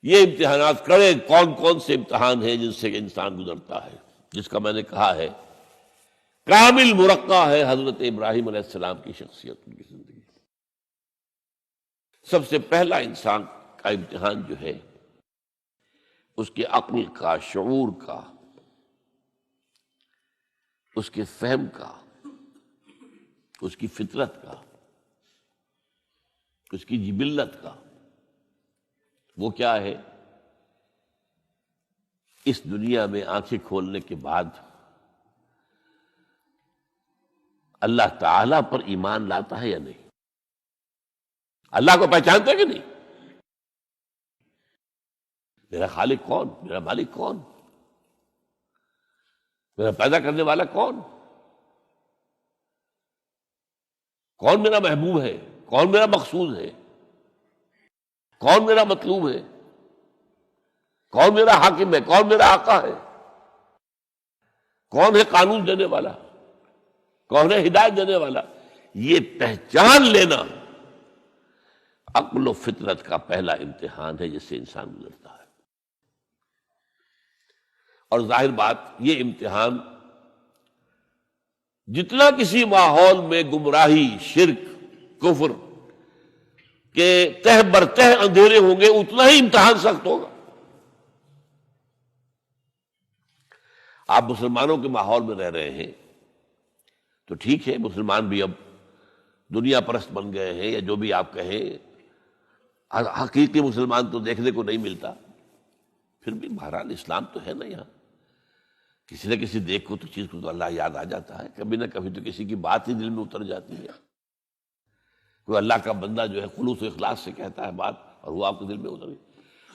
یہ امتحانات کڑے کون کون سے امتحان ہیں جن سے انسان گزرتا ہے، جس کا میں نے کہا ہے کامل مرقع ہے حضرت ابراہیم علیہ السلام کی شخصیت، ان کی زندگی۔ سب سے پہلا انسان کا امتحان جو ہے اس کے عقل کا، شعور کا، اس کے فہم کا، اس کی فطرت کا، اس کی جبلت کا، وہ کیا ہے؟ اس دنیا میں آنکھیں کھولنے کے بعد اللہ تعالی پر ایمان لاتا ہے یا نہیں؟ اللہ کو پہچانتا ہے کہ نہیں؟ میرا خالق کون؟ میرا مالک کون؟ میرا پیدا کرنے والا کون؟ کون میرا محبوب ہے؟ کون میرا مقصود ہے؟ کون میرا مطلوب ہے؟ کون میرا حاکم ہے؟ کون میرا آقا ہے؟ کون ہے قانون دینے والا؟ کون ہے ہدایت دینے والا؟ یہ پہچان لینا عقل و فطرت کا پہلا امتحان ہے جس سے انسان گزرتا ہے۔ اور ظاہر بات یہ امتحان جتنا کسی ماحول میں گمراہی، شرک، کفر کے تہ برتہ اندھیرے ہوں گے اتنا ہی امتحان سخت ہوگا۔ آپ مسلمانوں کے ماحول میں رہ رہے ہیں تو ٹھیک ہے، مسلمان بھی اب دنیا پرست بن گئے ہیں یا جو بھی آپ کہیں، حقیقی مسلمان تو دیکھنے کو نہیں ملتا، پھر بھی بہرحال اسلام تو ہے نا یہاں۔ کسی نہ کسی دیکھ کو تو چیز کو تو اللہ یاد آ جاتا ہے، کبھی نہ کبھی تو کسی کی بات ہی دل میں اتر جاتی ہے، کوئی اللہ کا بندہ جو ہے خلوص و اخلاص سے کہتا ہے بات اور وہ آپ کے دل میں اتر گئی۔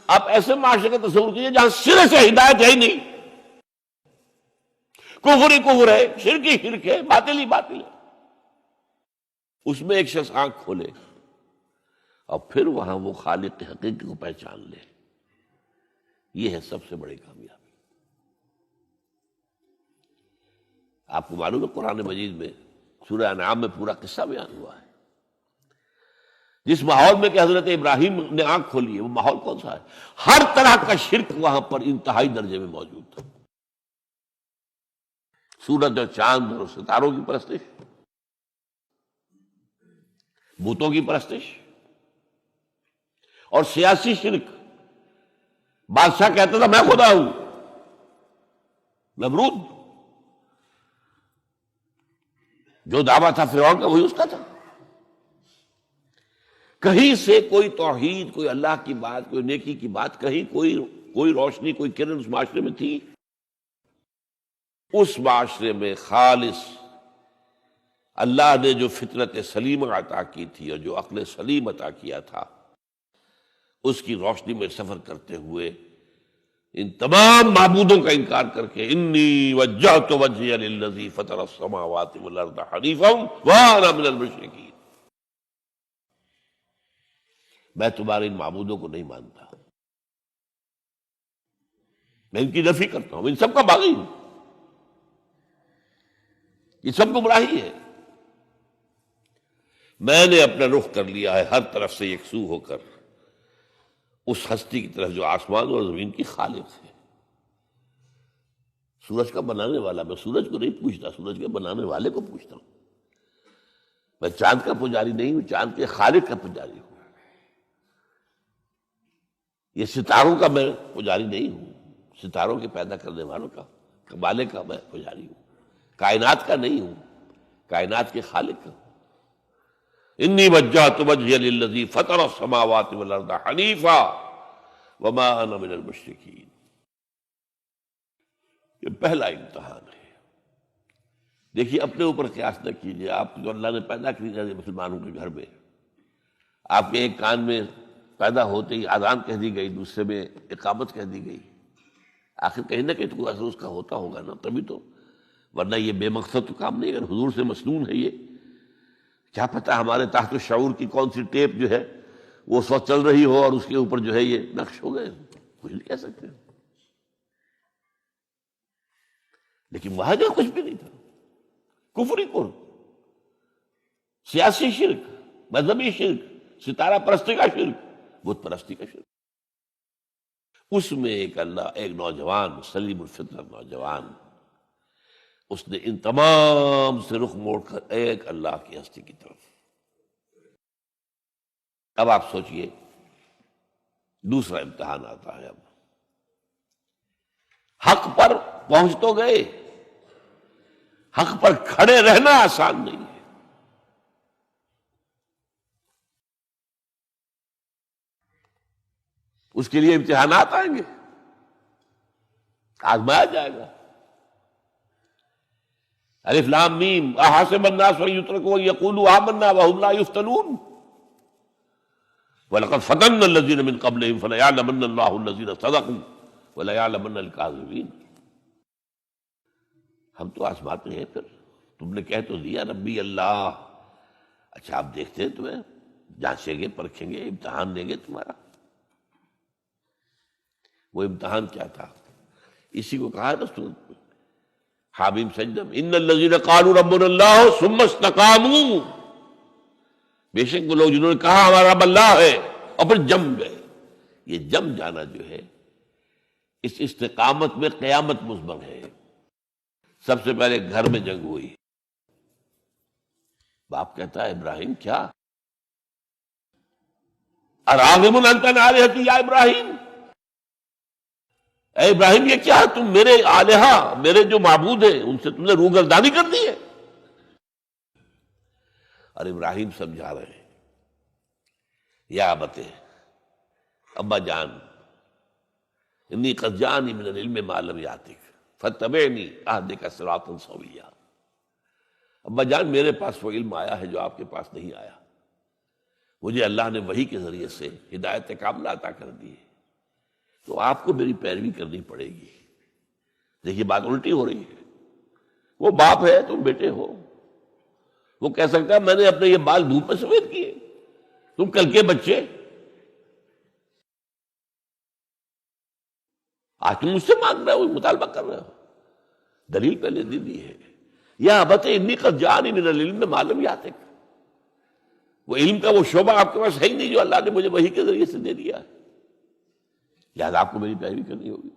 آپ ایسے معاشرے کا تصور کیجیے جہاں سرے سے ہدایت ہے ہی نہیں، کفر ہی کفر ہے، شرک ہی شرک ہے، باطل ہی باطل ہے، اس میں ایک شخص آنکھ کھولے اور پھر وہاں وہ خالق حقیقی کو پہچان لے، یہ ہے سب سے بڑی کامیابی۔ آپ کو معلوم ہے قرآن مجید میں سورہ انعام میں پورا قصہ بیان ہوا ہے۔ جس ماحول میں کہ حضرت ابراہیم نے آنکھ کھولی ہے وہ ماحول کون سا ہے؟ ہر طرح کا شرک وہاں پر انتہائی درجے میں موجود تھا۔ سورج اور چاند اور ستاروں کی پرستش، بتوں کی پرستش، اور سیاسی شرک۔ بادشاہ کہتا تھا میں خدا ہوں، نمرود جو دعویٰ تھا فرعون کا وہی اس کا تھا۔ کہیں سے کوئی توحید، کوئی اللہ کی بات، کوئی نیکی کی بات، کہیں کوئی روشنی، کوئی کرن اس معاشرے میں تھی؟ اس معاشرے میں خالص اللہ نے جو فطرت سلیمہ عطا کی تھی اور جو عقل سلیم عطا کیا تھا، اس کی روشنی میں سفر کرتے ہوئے ان تمام معبودوں کا انکار کر کے انی وجہت وجہی للذی فطر السماوات والارض حنیفا وانا من المشرکین، میں تمہارے ان معبودوں کو نہیں مانتا، میں ان کی نفی کرتا ہوں، ان سب کا باغی ہوں، یہ سب گمراہی ہے، میں نے اپنا رخ کر لیا ہے ہر طرف سے یکسو ہو کر اس ہستی کی طرف جو آسمان اور زمین کی خالق ہے۔ سورج کا بنانے والا، میں سورج کو نہیں پوچھتا، سورج کے بنانے والے کو پوچھتا ہوں۔ میں چاند کا پجاری نہیں ہوں، چاند کے خالق کا پجاری ہوں۔ یہ ستاروں کا میں پجاری نہیں ہوں، ستاروں کے پیدا کرنے والوں کا، کمالے کا میں پجاری ہوں، کائنات کا نہیں ہوں، کائنات کے خالق کا۔ انی وجہت وجہی للذی فطر السماوات والارض حنیفا وما انا من المشرکین۔ یہ پہلا امتحان ہے۔ دیکھیے اپنے اوپر قیاس نہ کیجیے، آپ جو اللہ نے پیدا کیا مسلمانوں کے گھر میں، آپ کے ایک کان میں پیدا ہوتے ہی اذان کہہ دی گئی، دوسرے میں اقامت کہہ دی گئی، آخر کہیں نہ کہیں تو کوئی اثر اس کا ہوتا ہوگا نا، تبھی تو، ورنہ یہ بے مقصد تو کام نہیں، اگر حضور سے مسنون ہے یہ، کیا پتہ ہمارے تحت الشعور کی کون سی ٹیپ جو ہے وہ اس وقت چل رہی ہو اور اس کے اوپر جو ہے یہ نقش ہو گئے، کچھ نہیں کہہ سکتے۔ لیکن وہاں جو کچھ بھی نہیں تھا، کفر ہی کفر، سیاسی شرک، مذہبی شرک، ستارہ پرستی کا شرک، بت پرستی کا شرک۔ اس میں ایک نوجوان سلیم الفطرت نوجوان، اس نے ان تمام سے رخ موڑ کر ایک اللہ کی ہستی کی طرف۔ اب آپ سوچئے دوسرا امتحان آتا ہے۔ اب حق پر پہنچ تو گئے، حق پر کھڑے رہنا آسان نہیں ہے۔ اس کے لیے امتحانات آئیں گے، آزمایا جائے گا۔ الف لام میم احسب الناس ان یترکوا ان یقولوا آمنا وهم لا یفتنون وَلَقَدْ فَتَنَّا الَّذِينَ مِن قَبْلِهِمْ فَلَيَعْلَمَنَّ اللَّهُ الَّذِينَ صَدَقُوا وَلَيَعْلَمَنَّ الْكَاذِبِينَ۔ ہم تو آزماتے ہیں، پھر تم نے کہہ تو دیا ربی اللہ، اچھا آپ دیکھتے ہیں تمہیں جانچیں گے، پرکھیں گے، امتحان لیں گے تمہارا۔ وہ امتحان کیا تھا؟ اسی کو کہا نا سورۃ میں حامیم سجدہ میں، ان الذین قالوا ربنا اللہ ثم استقاموا، بے شک وہ لوگ جنہوں نے کہا ہمارا رب اللہ ہے اور پھر جم گئے۔ یہ جم جانا جو ہے اس استقامت میں قیامت مضمر ہے۔ سب سے پہلے گھر میں جنگ ہوئی، باپ کہتا ہے ابراہیم کیا اراغب انت عن آلہتی یا ابراہیم، اے ابراہیم یہ کیا تم میرے آلہہ، میرے جو معبود ہیں ان سے تم نے روگردانی کر دی ہے۔ اور ابراہیم سمجھا رہے ہیں یا ابت، ابا جان انی قد جانی من العلم ما لم یاتک فاتبعنی اہدک صراطا سویا۔ ابا جان میرے پاس وہ علم آیا ہے جو آپ کے پاس نہیں آیا، مجھے اللہ نے وحی کے ذریعے سے ہدایت کاملہ عطا کر دی ہے، تو آپ کو میری پیروی کرنی پڑے گی۔ دیکھیے بات الٹی ہو رہی ہے، وہ باپ ہے تم بیٹے ہو، وہ کہہ سکتا ہے میں نے اپنے یہ بال دھوپ میں سفید کیے، تم کل کے بچے، آج تم مجھ سے مانگ رہے ہو، مطالبہ کر رہے ہو، دلیل پہلے دے دی ہے۔ یا ابت انی قد جانی من العلم ما لم یاتک، وہ علم کا وہ شعبہ آپ کے پاس ہے ہی نہیں جو اللہ نے مجھے وحی کے ذریعے سے دے دیا ہے، لہٰذا آپ کو میری پیروی کرنی ہوگی۔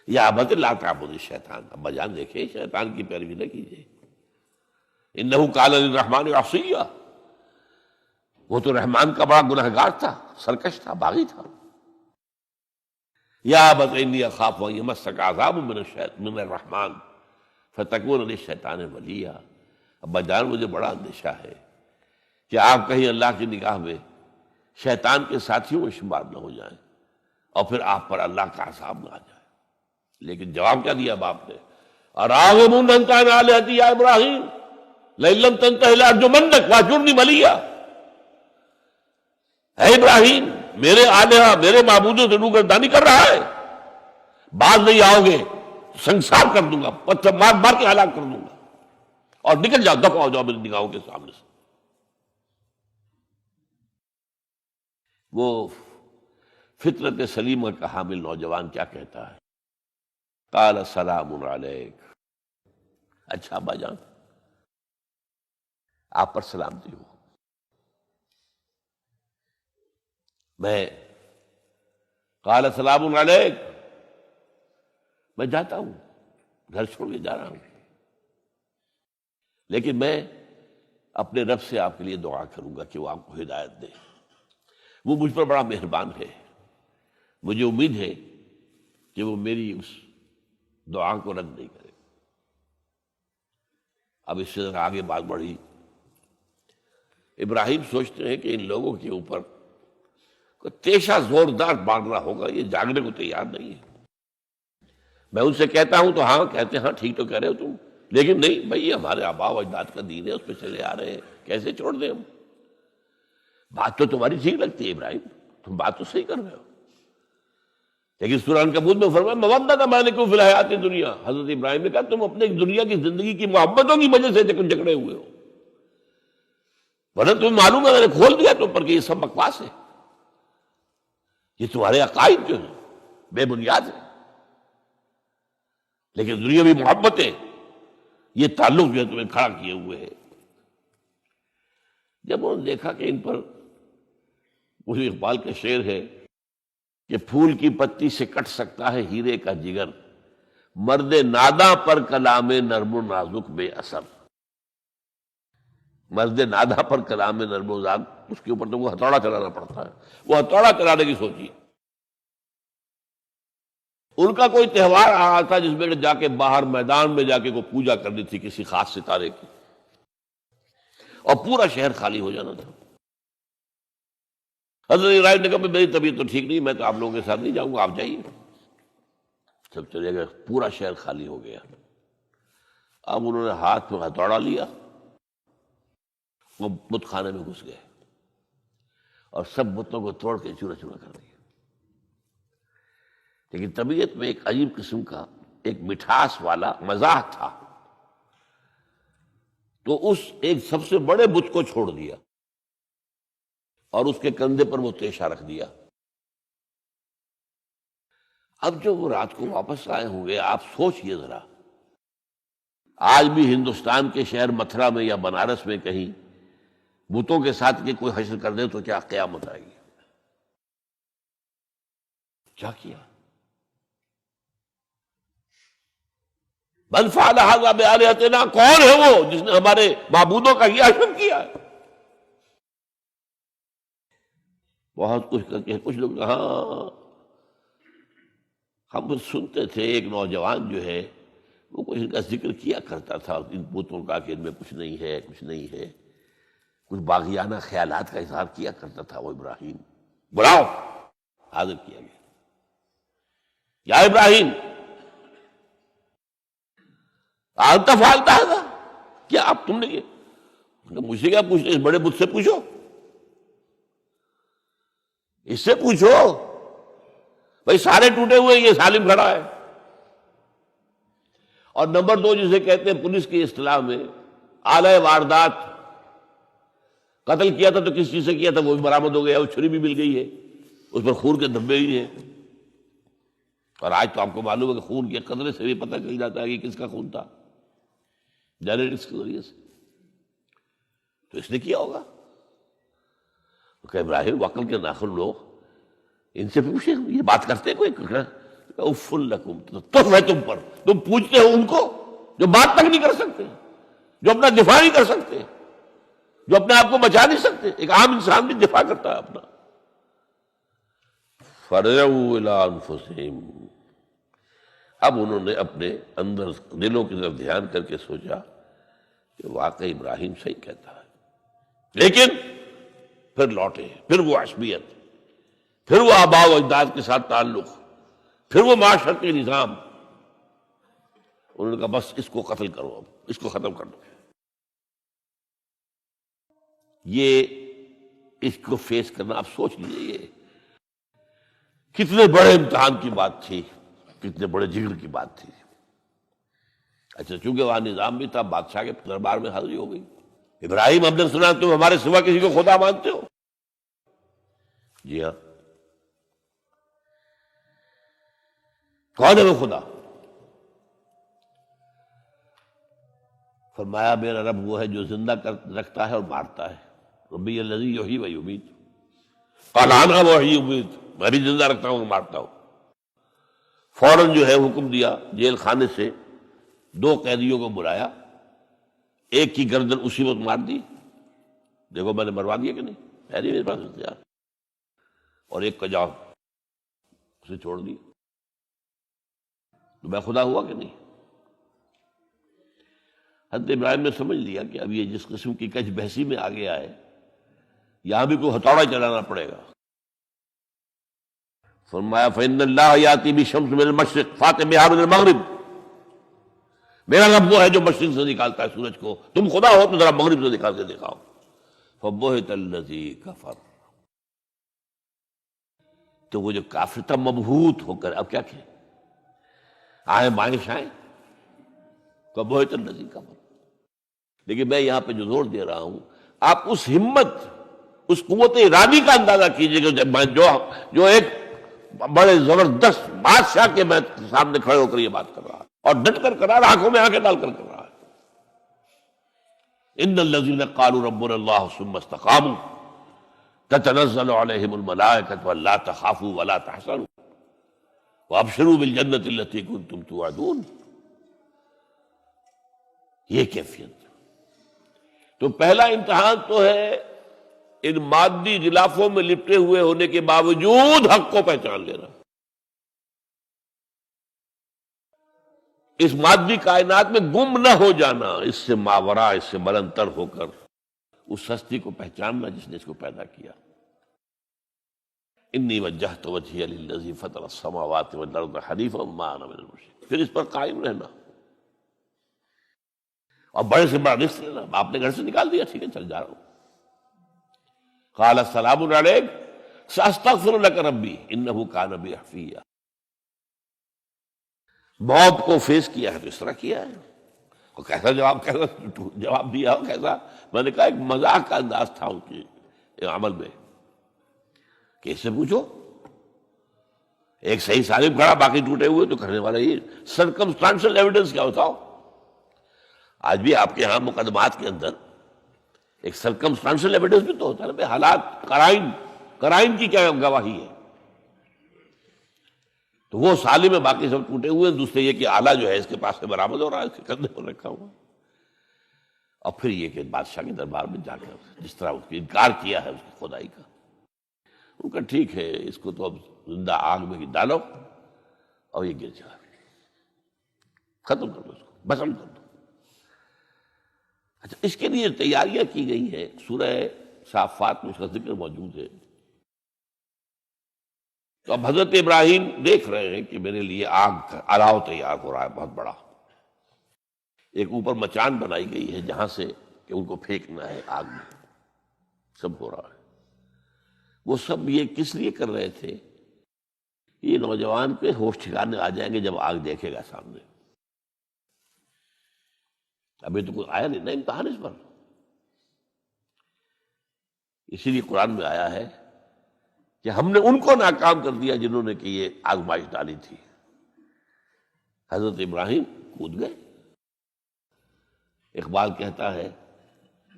یا ابت لا تعبد الشیطان، ابا جان دیکھیں شیطان کی پیروی نہ کیجیے، انہ قال للرحمن عصیا، وہ تو رحمان کا بڑا گنہگار تھا، سرکش تھا، باغی تھا۔ یا ابت انی اخاف ان یمسک عذاب من الرحمن فتکون للشیطان ولیا، ابا جان مجھے بڑا اندیشہ ہے کہ آپ کہیں اللہ کی نگاہ میں شیطان کے ساتھیوں میں شمار نہ ہو جائیں اور پھر آپ پر اللہ کا عذاب نہ آ جائے۔ لیکن جواب کیا دیا باپ نے؟ اراغب انت عن آلہتی یا ابراہیم لئن لم تنتہ لارجمنک واہجرنی ملیا، اے ابراہیم میرے آلہہ میرے معبودوں سے روگردانی کر رہا ہے، باز نہیں آؤ گے سنسار کر دوں گا، پتھر مار مار کے ہلاک کر دوں گا، اور نکل جاؤ، دفع ہو جاؤ میری نگاہوں کے سامنے سے۔ وہ فطرت سلیمہ کا حامل نوجوان کیا کہتا ہے؟ قال سلام علیک، اچھا ابا جان آپ پر سلامتی ہو، میں قال سلام علیک، میں جاتا ہوں، گھر چھوڑ کے جا رہا ہوں، لیکن میں اپنے رب سے آپ کے لیے دعا کروں گا کہ وہ آپ کو ہدایت دے، وہ مجھ پر بڑا مہربان ہے، مجھے امید ہے کہ وہ میری اس دعا کو رد نہیں کرے۔ اب اس سے آگے بات بڑھی، ابراہیم سوچتے ہیں کہ ان لوگوں کے اوپر کوئی تیشہ زوردار مارنا ہوگا، یہ جاگنے کو تیار نہیں ہے۔ میں ان سے کہتا ہوں تو ہاں کہتے ہیں ہاں ٹھیک تو کہہ رہے ہو تم، لیکن نہیں بھائی یہ ہمارے آباء و اجداد کا دین ہے، اس پہ چلے آ رہے ہیں، کیسے چھوڑ دیں ہم؟ بات تو تمہاری ٹھیک لگتی ہے ابراہیم، تم بات تو صحیح کر رہے ہو، لیکن سورہ عنکبوت میں فرمایا مودۃ بینکم فی الحیاۃ الدنیا، حضرت ابراہیم نے کہا تم اپنے دنیا کی زندگی کی محبتوں کی وجہ سے جھگڑے ہوئے ہو، ورنہ تمہیں معلوم ہے میں نے کھول دیا تم پر کہ یہ سب بکواس ہے، یہ تمہارے عقائد جو ہیں بے بنیاد ہیں، لیکن دنیاوی محبتیں یہ تعلق جو ہے تمہیں کھڑا کیے ہوئے ہے۔ جب انہوں نے دیکھا کہ ان پر وہ اقبال کا شعر ہے کہ پھول کی پتی سے کٹ سکتا ہے ہیرے کا جگر، مرد ناداں پر کلام نرم و نازک بے اثر۔ مرد ناداں پر کلام نرم و نازک، اس کے اوپر تو وہ ہتھوڑا چلانا پڑتا ہے، وہ ہتھوڑا چلانے کی سوچی۔ ان کا کوئی تہوار آ رہا تھا جس میں جا کے باہر میدان میں جا کے کوئی پوجا کرنی تھی کسی خاص ستارے کی، اور پورا شہر خالی ہو جانا تھا۔ حضرت ابراہیم نے کہا میری طبیعت تو ٹھیک نہیں، میں تو آپ لوگوں کے ساتھ نہیں جاؤں گا، آپ جائیے۔ سب چلے گئے، پورا شہر خالی ہو گیا۔ اب انہوں نے ہاتھ میں ہتھوڑا لیا، وہ بت خانے میں گھس گئے اور سب بتوں کو توڑ کے چورا چورا کر دیا۔ لیکن طبیعت میں ایک عجیب قسم کا ایک مٹھاس والا مزاح تھا، تو اس ایک سب سے بڑے بت کو چھوڑ دیا اور اس کے کندھے پر وہ تیشہ رکھ دیا۔ اب جو وہ رات کو واپس آئے ہوں گے، آپ سوچئے ذرا، آج بھی ہندوستان کے شہر متھرا میں یا بنارس میں کہیں بتوں کے ساتھ کے کوئی حشر کر دے تو کیا قیامت آئے گی؟ کیا کیا؟ من فعل ھذا بآلہتنا، کون ہے وہ جس نے ہمارے معبودوں کا یہ حشر کیا ہے؟ بہت کچھ کر کے کچھ لوگ، ہاں ہم سنتے تھے ایک نوجوان جو ہے وہ کچھ ان کا ذکر کیا کرتا تھا، ان بتوں کا کہ ان میں کچھ نہیں ہے، کچھ نہیں ہے، کچھ باغیانہ خیالات کا اظہار کیا کرتا تھا وہ ابراہیم۔ بلاؤ، حاضر کیا گیا۔ یا ابراہیم انت فعلت ھذا، کیا اب تم نے یہ؟ مجھ سے کیا پوچھتے، اس بڑے بت سے پوچھو، اس سے پوچھو، بھائی سارے ٹوٹے ہوئے، یہ سالم کھڑا ہے۔ اور نمبر 2 جسے کہتے ہیں پولیس کی اصطلاح میں آلہ واردات، قتل کیا تھا تو کس چیز سے کیا تھا وہ بھی برآمد ہو گیا، وہ چھری بھی مل گئی ہے، اس پر خون کے دھبے ہی ہیں۔ اور آج تو آپ کو معلوم ہے کہ خون کے قطرے سے بھی پتہ چل جاتا ہے کہ کس کا خون تھا، جینیٹکس کے ذریعے سے۔ تو اس نے کیا ہوگا کہ ابراہیم وقل کے ناخن لوگ ان سے پوچھے، یہ بات کرتے کوئی؟ اف لکم، تو ہے تم پر، تم پوچھتے ہو ان کو جو بات تک نہیں کر سکتے، جو اپنا دفاع نہیں کر سکتے، جو اپنے آپ کو بچا نہیں سکتے۔ ایک عام انسان بھی دفاع کرتا ہے اپنا۔ فرجعوا الی انفسہم، اب انہوں نے اپنے اندر دلوں کی طرف دھیان کر کے سوچا کہ واقعی ابراہیم صحیح کہتا ہے، لیکن پھر لوٹے، پھر وہ عصبیت، پھر وہ آباء و اجداد کے ساتھ تعلق، پھر وہ معاشرتی نظام۔ انہوں نے کہا بس اس کو قتل کرو، اب اس کو ختم کر دو۔ یہ اس کو فیس کرنا، آپ سوچ لیجیے یہ کتنے بڑے امتحان کی بات تھی، کتنے بڑے جگر کی بات تھی۔ اچھا چونکہ وہاں نظام بھی تھا، بادشاہ کے دربار میں حاضری ہو گئی۔ ابراہیم ہم نے سنا تم ہمارے سوا کسی کو خدا مانتے ہو؟ جی ہاں، کون ہے وہ خدا؟ فرمایا میرا رب وہ ہے جو زندہ رکھتا ہے اور مارتا ہے، ربی الذی یحیی و یمیت، قال انا احیی و امیت، میں بھی زندہ رکھتا ہوں اور مارتا ہوں۔ فوراً جو ہے حکم دیا، جیل خانے سے 2 قیدیوں کو بلایا، ایک کی گردن اسی وقت مار دی، دیکھو میں نے مروا دیا کہ نہیں، ہے نہیں میرے پاس اختیار، اور ایک کا جاؤ اسے چھوڑ دیا۔ تو میں خدا ہوا کہ نہیں؟ حضرت ابراہیم نے سمجھ لیا کہ اب یہ جس قسم کی کچ بحثی میں آ گیا ہے، یہاں بھی کوئی ہتھوڑا چلانا پڑے گا۔ فرمایا فإن اللہ یاتی بالشمس من المشرق فأت بہا من المغرب، میرا رب وہ ہے جو مشرق سے نکالتا ہے سورج کو، تم خدا ہو تو ذرا مغرب سے نکال کے دکھاؤ۔ فبہت الذی کفر، تو وہ جو کافر تھا مبہوت ہو کر اب کیا کہ آئیں بائیں شائیں، فبہت الذی کفر۔ لیکن میں یہاں پہ جو زور دے رہا ہوں، آپ اس ہمت، اس قوت ارادی کا اندازہ کیجئے کہ جو ایک بڑے زبردست بادشاہ کے میں سامنے کھڑے ہو کر یہ بات کر رہا ہے، اور ڈٹ کر کر رہا ہے، آنکھوں میں آنکھیں ڈال کر رہا ہے۔ ان الذین قالوا ربنا اللہ ثم استقاموا، تتنزل علیہم الملائکۃ الا تخافوا ولا تحزنوا وابشروا بالجنۃ التی کنتم توعدون. یہ کیفیت. تو پہلا امتحان تو ہے ان مادی غلافوں میں لپٹے ہوئے ہونے کے باوجود حق کو پہچان لینا. اس مادی کائنات میں گم نہ ہو جانا، اس سے ماورا، اس سے بلندتر ہو کر اس ہستی کو پہچاننا جس نے اس کو پیدا کیا. انی وجہت وجہی للذی فطر السماوات والارض حنیفا وما انا من المشرکین. پھر اس پر قائم رہنا اور بڑے سے بڑا رزق لینا. آپ نے گھر سے نکال دیا، ٹھیک ہے چل جا رہا ہوں. قال السلام علیک ساستغفر لک ربی انہ کان بی حفیہ. موت کو فیس کیا ہے تو اس طرح کیا ہے. اور کیسا جواب دیا ہو کیسا. میں نے کہا ایک مذاق کا انداز تھا ان کے عمل میں کہ اس سے پوچھو ایک صحیح سالم کھڑا باقی ٹوٹے ہوئے تو کرنے والا یہ سرکمسٹانشل ایویڈنس کیا ہوتا ہو. آج بھی آپ کے یہاں مقدمات کے اندر ایک سرکمسٹانشل ایویڈنس بھی تو ہوتا ہے نا. حالات قرائن کی کیا گواہی ہے. تو وہ سالم میں باقی سب ٹوٹے ہوئے ہیں. دوسرے یہ کہ آلہ جو ہے اس کے پاس سے برآمد ہو رہا ہے، اس کے کندھے پر رکھا ہوا. اور پھر یہ کہ بادشاہ کے دربار میں جا کر جس طرح اس کی انکار کیا ہے اس کی خدائی کا. ان کا ٹھیک ہے اس کو تو اب زندہ آگ میں ڈالو اور یہ گر جائے، ختم کر دو، اس کو بسم کر دو. اچھا اس کے لیے تیاریاں کی گئی ہیں. سورہ صافات میں اس کا ذکر موجود ہے. تو اب حضرت ابراہیم دیکھ رہے ہیں کہ میرے لیے آگ کا الاؤ تیار ہو رہا ہے بہت بڑا. ایک اوپر مچان بنائی گئی ہے جہاں سے کہ ان کو پھینکنا ہے آگ میں. سب ہو رہا ہے. وہ سب یہ کس لیے کر رہے تھے؟ یہ نوجوان کے ہوش ٹھکانے آ جائیں گے جب آگ دیکھے گا سامنے. ابھی تو کوئی آیا نہیں نا امتحان اس پر. اسی لیے قرآن میں آیا ہے کہ ہم نے ان کو ناکام کر دیا جنہوں نے کہ یہ آزمائش ڈالی تھی. حضرت ابراہیم کود گئے. اقبال کہتا ہے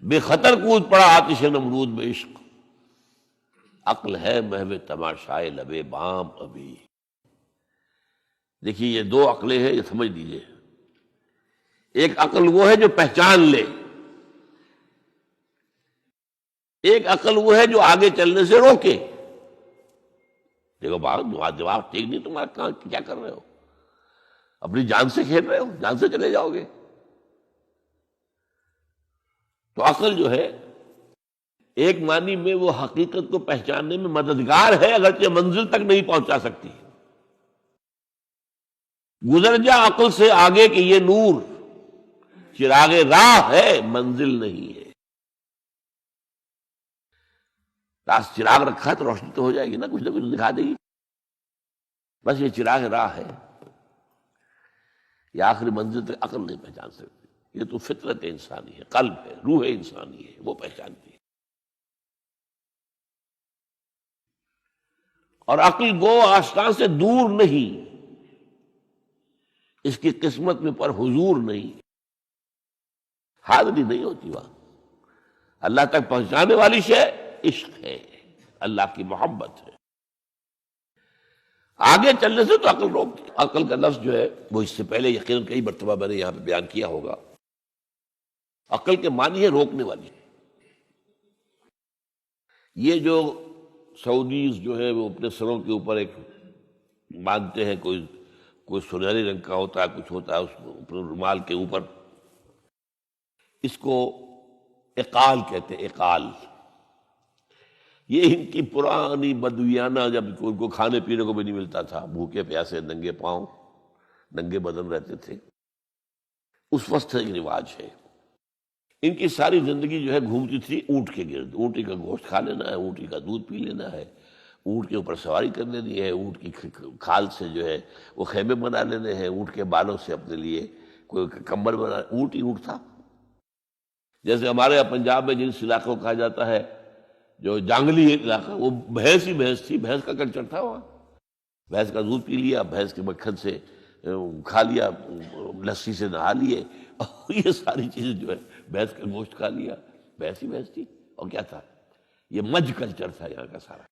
بے خطر کود پڑا آتش نمرود میں عشق، عقل ہے محو تماشائے لبے بام ابھی. دیکھیے یہ دو عقلیں ہیں، یہ سمجھ لیجیے. ایک عقل وہ ہے جو پہچان لے، ایک عقل وہ ہے جو آگے چلنے سے روکے. دیکھو جواب ٹھیک نہیں تمہارا، کہاں کیا کر رہے ہو؟ اپنی جان سے کھیل رہے ہو، جان سے چلے جاؤ گے. تو عقل جو ہے ایک معنی میں وہ حقیقت کو پہچاننے میں مددگار ہے، اگرچہ منزل تک نہیں پہنچا سکتی. گزر جا عقل سے آگے کہ یہ نور چراغ راہ ہے منزل نہیں ہے. راست چراغ رکھا ہے تو روشنی تو ہو جائے گی نا، کچھ نہ کچھ دکھا دے گی. بس یہ چراغ راہ ہے، یہ آخری منزل تک عقل نہیں پہچان سکتی. یہ تو فطرت انسانی ہے، قلب ہے، روح انسانی ہے، وہ پہچانتی ہے. اور عقل گو آستان سے دور نہیں، اس کی قسمت میں پر حضور نہیں، حاضری نہیں ہوتی وہاں. اللہ تک پہنچانے والی شے عشق ہے، اللہ کی محبت ہے. آگے چلنے سے تو عقل روکتی. عقل کا لفظ جو ہے وہ اس سے پہلے یقیناً کئی مرتبہ میں نے یہاں پہ بیان کیا ہوگا. عقل کے معنی ہے روکنے والی. یہ جو سعودیز جو ہے وہ اپنے سروں کے اوپر ایک باندھتے ہیں، کوئی سنہری رنگ کا ہوتا ہے، کچھ ہوتا ہے اس کو اپنے رومال کے اوپر. اس کو اقال کہتے ہیں، اقال. یہ ان کی پرانی بدویانہ، جب ان کو کھانے پینے کو بھی نہیں ملتا تھا، بھوکے پیاسے ننگے پاؤں ننگے بدن رہتے تھے، اس وقت سے یہ رواج ہے. ان کی ساری زندگی جو ہے گھومتی تھی اونٹ کے گرد. اونٹی کا گوشت کھا لینا ہے، اونٹی کا دودھ پی لینا ہے، اونٹ کے اوپر سواری کر لینی ہے، اونٹ کی کھال سے جو ہے وہ خیمے بنا لینے ہیں، اونٹ کے بالوں سے اپنے لیے کوئی کمبل بنا. اونٹ ہی اونٹ تھا. جیسے ہمارے یہاں پنجاب میں جن علاقوں کو کہا جاتا ہے جو جانگلی علاقہ، وہ بھینس ہی بھینس تھی، بھینس کا کلچر تھا وہاں. بھینس کا دودھ پی لیا، بھینس کے مکھن سے کھا لیا، لسی سے نہا لیے، اور یہ ساری چیزیں جو ہے بھینس کا گوشت کھا لیا. بھینس ہی بھینس تھی. اور کیا تھا؟ یہ مج کلچر تھا یہاں کا سارا،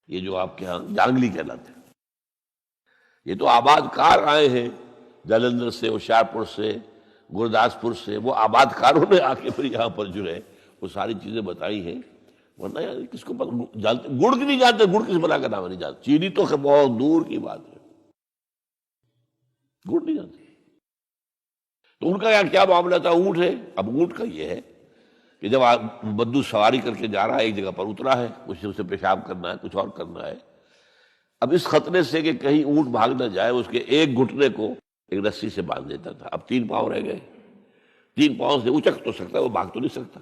یہ جو آپ کے ہاں جانگلی کہلاتے ہیں، یہ تو آباد کار آئے ہیں جلندھر سے، ہوشیارپور سے، گرداسپور سے، وہ آباد کاروں نے آ کے پھر یہاں پر جو ہے وہ ساری چیزیں بتائی ہیں، ورنہ یار کس کو جانتے، گڑ کی نہیں جانتے، گڑ کس بلا کا نام نہیں جانتے، چینی تو بہت دور کی بات ہے، گڑ نہیں جانتے۔ تو ان کا یہاں کیا معاملہ تھا؟ اونٹ ہے، اب اونٹ کا یہ ہے کہ جب بدو سواری کر کے جا رہا ہے، ایک جگہ پر اترا ہے، کچھ اسے پیشاب کرنا ہے، کچھ اور کرنا ہے، اب اس خطرے سے کہ کہیں اونٹ بھاگ نہ جائے، اس کے ایک گھٹنے کو ایک رسی سے باندھ دیتا تھا۔ اب 3 پاؤں رہ گئے، 3 پاؤں سے اچک تو سکتا ہے، وہ بھاگ تو نہیں سکتا،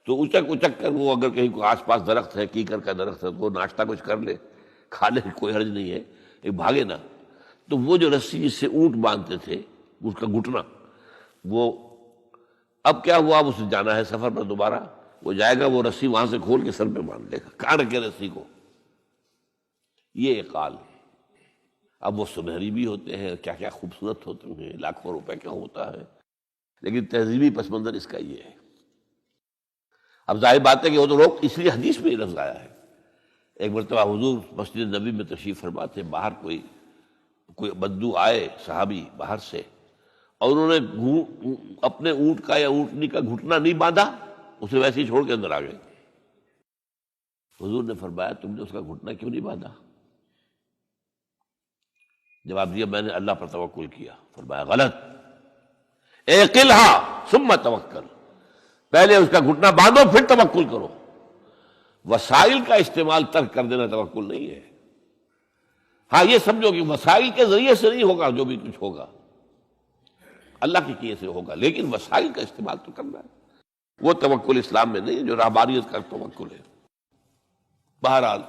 تو اچک کر وہ اگر کہیں کوئی آس پاس درخت ہے، کیکر کا درخت ہے، تو وہ ناشتہ کچھ کر لے، کھا لے، کوئی حرج نہیں ہے، ایک بھاگے نا۔ تو وہ جو رسی جس سے اونٹ باندھتے تھے، اس کا گھٹنا، وہ اب کیا ہوا، اب اسے جانا ہے سفر پر دوبارہ، وہ جائے گا، وہ رسی وہاں سے کھول کے سر پہ باندھ لے گا، کاٹ کے رسی کو۔ یہ اقال، اب وہ سنہری بھی ہوتے ہیں، کیا کیا خوبصورت ہوتے ہیں، لاکھوں روپے کا ہوتا ہے، لیکن تہذیبی پس منظر اس کا یہ ہے۔ اب ظاہر بات ہے کہ وہ تو لوگ، اس لیے حدیث میں یہ لفظ آیا ہے۔ ایک مرتبہ حضور مسجد نبی میں تشریف فرما تھے، باہر کوئی بدو آئے صحابی باہر سے، اور انہوں نے اپنے اونٹ کا یا اونٹنی کا گھٹنا نہیں باندھا، اسے ویسے ہی چھوڑ کے اندر آ گئے۔ حضور نے فرمایا تم نے اس کا گھٹنا کیوں نہیں باندھا؟ جواب دیا میں نے اللہ پر توکل کیا۔ فرمایا غلط، اعقلھا ثم توکل، پہلے اس کا گھٹنا باندھو پھر توکل کرو۔ وسائل کا استعمال ترک کر دینا توکل نہیں ہے۔ ہاں یہ سمجھو کہ وسائل کے ذریعے سے نہیں ہوگا، جو بھی کچھ ہوگا اللہ کی کیے سے ہوگا، لیکن وسائل کا استعمال تو کرنا ہے۔ وہ توکل اسلام میں نہیں ہے جو رہبانیت کا توکل ہے۔ بہرحال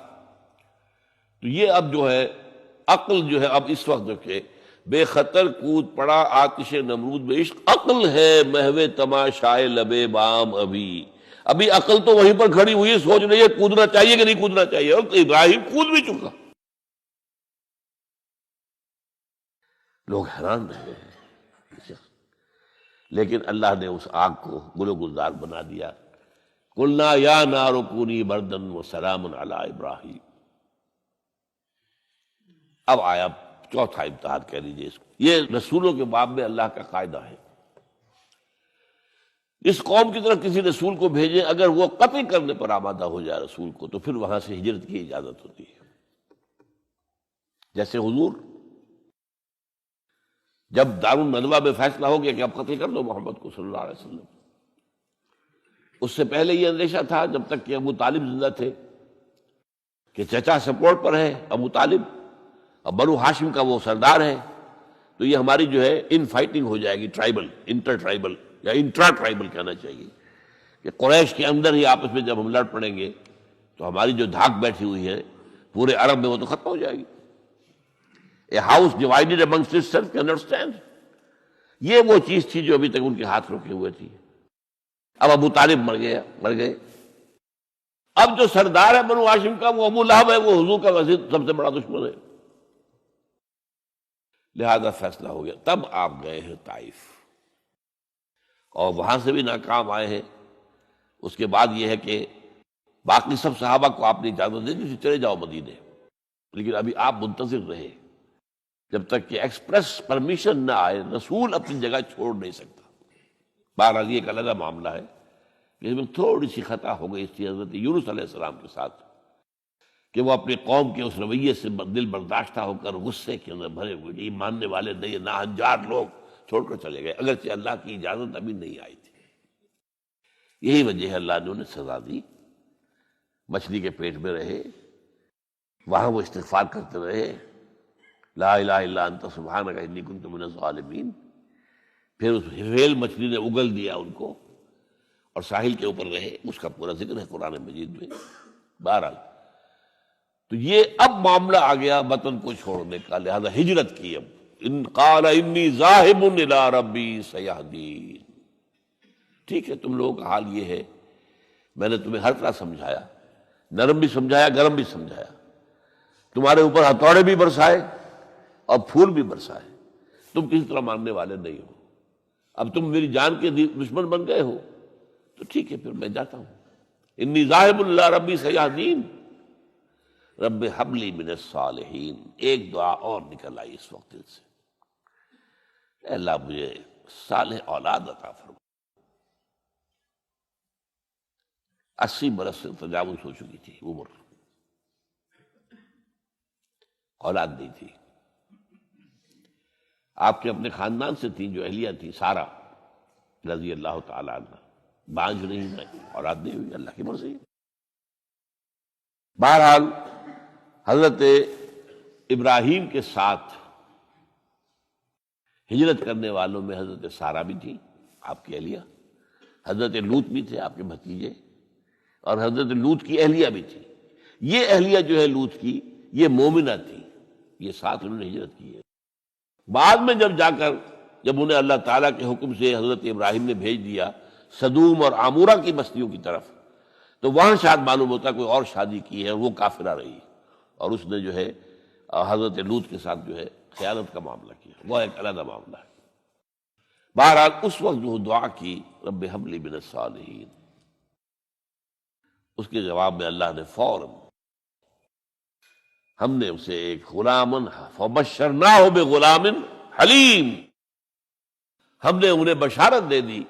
تو یہ اب جو ہے عقل جو ہے، اب اس وقت جو کہ بے خطر کود پڑا آتش نمرود میں عشق، عقل ہے محو تماشائے لبے بام، ابھی عقل تو وہیں پر کھڑی ہوئی سوچ رہی ہے کودنا چاہیے کہ نہیں کودنا چاہیے، اور ابراہیم کود بھی چکا۔ لوگ حیران رہے ہیں، لیکن اللہ نے اس آگ کو گل و گلزار بنا دیا۔ قلنا یا نار کونی بردن وسلام علی ابراہیم۔ اب آیا چوتھا امتحان کہہ لیجیے اس کو، یہ رسولوں کے باب میں اللہ کا قاعدہ ہے، اس قوم کی طرف کسی رسول کو بھیجیں، اگر وہ قتل کرنے پر آمادہ ہو جائے رسول کو، تو پھر وہاں سے ہجرت کی اجازت ہوتی ہے۔ جیسے حضور جب دار الندوہ میں فیصلہ ہو گیا کہ اب قتل کر دو محمد کو صلی اللہ علیہ وسلم، اس سے پہلے یہ اندیشہ تھا جب تک کہ ابو طالب زندہ تھے کہ چچا سپورٹ پر ہے ابو طالب، اب بنو ہاشم کا وہ سردار ہے، تو یہ ہماری جو ہے ان فائٹنگ ہو جائے گی، ٹرائبل، انٹر ٹرائبل یا انٹرا ٹرائبل کہنا چاہیے، کہ قریش کے اندر ہی آپس میں جب ہم لڑ پڑیں گے تو ہماری جو دھاک بیٹھی ہوئی ہے پورے عرب میں وہ تو ختم ہو جائے گی۔ A house divided amongst itself can understand۔ یہ وہ چیز تھی جو ابھی تک ان کے ہاتھ روکے ہوئے تھی۔ اب ابو طالب مر گئے، اب جو سردار ہے بنو ہاشم کا وہ ابو لہب ہے، وہ حضور کا وزیر سب سے بڑا دشمن ہے، لہذا فیصلہ ہو گیا۔ تب آپ گئے ہیں طائف اور وہاں سے بھی ناکام آئے ہیں۔ اس کے بعد یہ ہے کہ باقی سب صحابہ کو آپ نے اجازت دے دی چلے جاؤ مدینے، لیکن ابھی آپ منتظر رہے جب تک کہ ایکسپریس پرمیشن نہ آئے، رسول اپنی جگہ چھوڑ نہیں سکتا۔ بہرحال یہ ایک علیحدہ معاملہ ہے کہ اس میں تھوڑی سی خطا ہو گئی تھی حضرت یونس علیہ السلام کے ساتھ، کہ وہ اپنی قوم کے اس رویے سے دل برداشتہ ہو کر غصے کے اندر بھرے ہوئے، یہ ماننے والے نہیں، ناہنجار لوگ چھوڑ کر چلے گئے، اگرچہ اللہ کی اجازت ابھی نہیں آئی تھی۔ یہی وجہ ہے اللہ نے انہیں سزا دی، مچھلی کے پیٹ میں رہے، وہاں وہ استغفار کرتے رہے، لا الہ الا انت سبحانک انی کنت من الظالمین۔ پھر اس ویل مچھلی نے اگل دیا ان کو اور ساحل کے اوپر رہے، اس کا پورا ذکر ہے قرآن مجید میں۔ بہرحال تو یہ اب معاملہ آ گیا وطن کو چھوڑنے کا، لہذا ہجرت کی۔ اب ان قال انی ذاہب الی ربی سیہدین، ٹھیک ہے تم لوگوں کا حال یہ ہے، میں نے تمہیں ہر طرح سمجھایا، نرم بھی سمجھایا، گرم بھی سمجھایا، تمہارے اوپر ہتھوڑے بھی برسائے اور پھول بھی برسائے، تم کسی طرح ماننے والے نہیں ہو، اب تم میری جان کے دشمن بن گئے ہو، تو ٹھیک ہے پھر میں جاتا ہوں۔ انی ذاہب اللہ ربی سیہدین رب ہب لی من الصالحین. ایک دعا اور نکل آئی اس وقت دل سے، اے اللہ مجھے صالح اولاد عطا فرما. 80 برس سے تجاوز ہو چکی تھی عمر، اولاد نہیں تھی. آپ کے اپنے خاندان سے تھیں جو اہلیہ تھی سارہ رضی اللہ تعالی عنہ، بانجھ نہیں ہے، اولاد نہیں ہوئی، اللہ کی مرضی. بہرحال حضرت ابراہیم کے ساتھ ہجرت کرنے والوں میں حضرت سارہ بھی تھی آپ کی اہلیہ، حضرت لوط بھی تھے آپ کے بھتیجے، اور حضرت لوط کی اہلیہ بھی تھی. یہ اہلیہ جو ہے لوط کی، یہ مومنہ تھی، یہ ساتھ انہوں نے ہجرت کی ہے. بعد میں جب انہیں اللہ تعالیٰ کے حکم سے حضرت ابراہیم نے بھیج دیا سدوم اور عامورہ کی بستیوں کی طرف، تو وہاں شاید معلوم ہوتا کوئی اور شادی کی ہے، وہ کافرہ رہی، اور اس نے جو ہے حضرت لوط کے ساتھ جو ہے خیانت کا معاملہ کیا، وہ ایک علیحدہ معاملہ ہے. بہرحال اس وقت جو دعا کی رب ہب لی من الصالحین، اس کے جواب میں اللہ نے فوراً ہم نے اسے ایک غلام فبشرناہ بغلام حلیم، ہم نے انہیں بشارت دے دی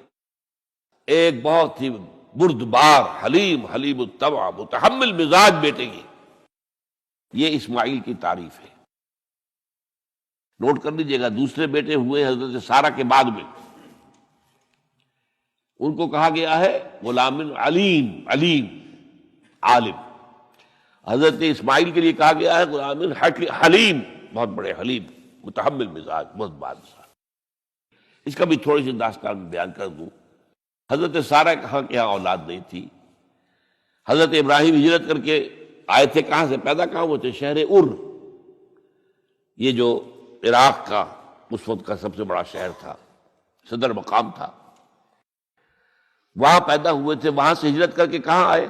ایک بہت ہی بردبار حلیم الطبع متحمل مزاج بیٹے کی. یہ اسماعیل کی تعریف ہے. نوٹ کر لیجیے گا، دوسرے بیٹے ہوئے حضرت سارہ کے بعد میں، ان کو کہا گیا ہے غلام علیم عالم. حضرت اسماعیل کے لیے کہا گیا ہے غلام حلیم، بہت بڑے حلیم، متحمل مزاج، بہت بادشاہ. اس کا بھی تھوڑی سی داستان بیان کر دوں. حضرت سارہ کہاں کے یہاں اولاد نہیں تھی. حضرت ابراہیم ہجرت کر کے آئے تھے، کہاں سے پیدا کہاں ہوئے تھے؟ شہر ار، یہ جو عراق کا اس وقت کا سب سے بڑا شہر تھا، صدر مقام تھا، وہاں پیدا ہوئے تھے. وہاں سے ہجرت کر کے کہاں آئے؟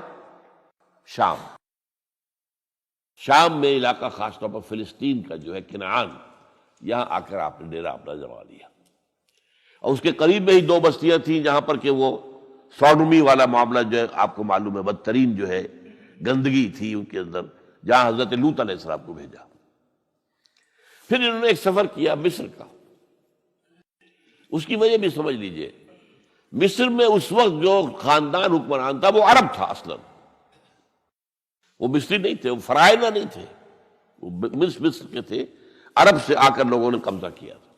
شام میں علاقہ، خاص طور پر فلسطین کا جو ہے کنعان، یہاں آ کر آپ نے ڈیرا اپنا جما لیا. اور اس کے قریب میں ہی 2 بستیاں تھیں جہاں پر کہ وہ سوڈومی والا معاملہ جو ہے آپ کو معلوم ہے، بدترین جو ہے گندگی تھی ان کے اندر، جہاں حضرت لوط علیہ السلام کو بھیجا. پھر انہوں نے ایک سفر کیا مصر کا. اس کی وجہ بھی سمجھ لیجئے، مصر میں اس وقت جو خاندان حکمران تھا وہ عرب تھا اصلا، وہ مصری نہیں تھے، وہ فرائضہ نہیں تھے، وہ مصر کے تھے، عرب سے آ کر لوگوں نے قبضہ کیا تھا.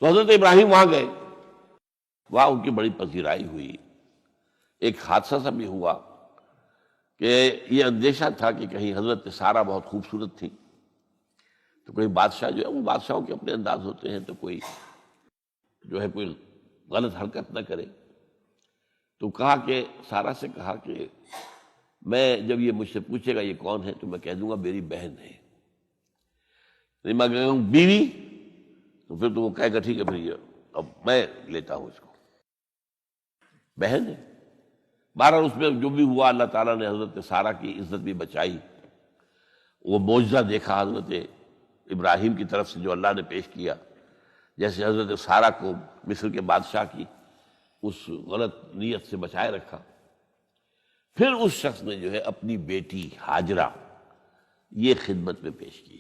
تو حضرت ابراہیم وہاں گئے، وہاں ان کی بڑی پذیرائی ہوئی. ایک حادثہ سا بھی ہوا کہ یہ اندیشہ تھا کہ کہیں حضرت سارہ بہت خوبصورت تھی، تو کوئی بادشاہ جو ہے، وہ بادشاہوں کے اپنے انداز ہوتے ہیں، تو کوئی جو ہے کوئی غلط حرکت نہ کرے. تو کہا کہ سارہ سے کہا کہ میں جب یہ مجھ سے پوچھے گا یہ کون ہے تو میں کہہ دوں گا میری بہن ہے. نہیں میں کہوں بیوی تو پھر تو وہ کہے گا ٹھیک ہے پھر یہ اب میں لیتا ہوں اس کو، بہن ہے. بہرحال اس میں جو بھی ہوا، اللہ تعالیٰ نے حضرت سارہ کی عزت بھی بچائی. وہ معجزہ دیکھا حضرت ابراہیم کی طرف سے جو اللہ نے پیش کیا، جیسے حضرت سارہ کو مصر کے بادشاہ کی اس غلط نیت سے بچائے رکھا. پھر اس شخص نے جو ہے اپنی بیٹی ہاجرہ یہ خدمت میں پیش کی.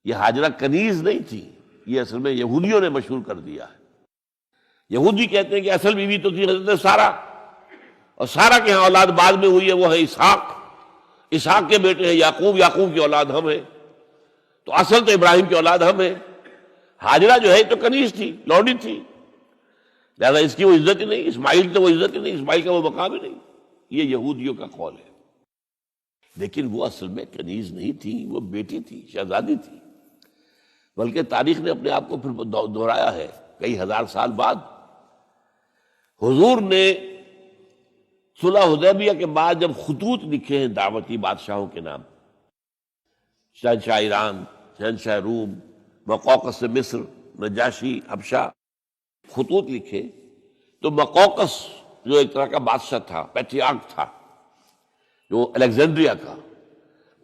یہ ہاجرہ کنیز نہیں تھی، یہ اصل میں یہودیوں نے مشہور کر دیا ہے. یہودی کہتے ہیں کہ اصل بیوی تو تھی حضرت سارہ، اور سارہ کے ہاں اولاد بعد میں ہوئی ہے، وہ ہے اسحاق کے بیٹے ہیں یعقوب کی اولاد ہم ہیں، تو اصل تو ابراہیم کی اولاد ہم ہیں. ہاجرہ جو ہے تو کنیز تھی، لوڈی تھی، لہذا اس کی وہ عزت ہی نہیں. اسماعیل تو وہ عزت ہی نہیں، اسماعیل کا وہ مقام ہی نہیں. یہ یہودیوں کا قول ہے. لیکن وہ اصل میں کنیز نہیں تھی، وہ بیٹی تھی، شہزادی تھی. بلکہ تاریخ نے اپنے آپ کو پھر دہرایا ہے کئی ہزار سال بعد. حضور نے صلح حدیبیہ کے بعد جب خطوط لکھے ہیں دعوتی بادشاہوں کے نام، شہنشاہ ایران، شہنشاہ روم، مقوقس مصر، نجاشی حبشہ، خطوط لکھے، تو مقوقس جو ایک طرح کا بادشاہ تھا، پیٹریارک تھا، جو الیگزینڈریا کا،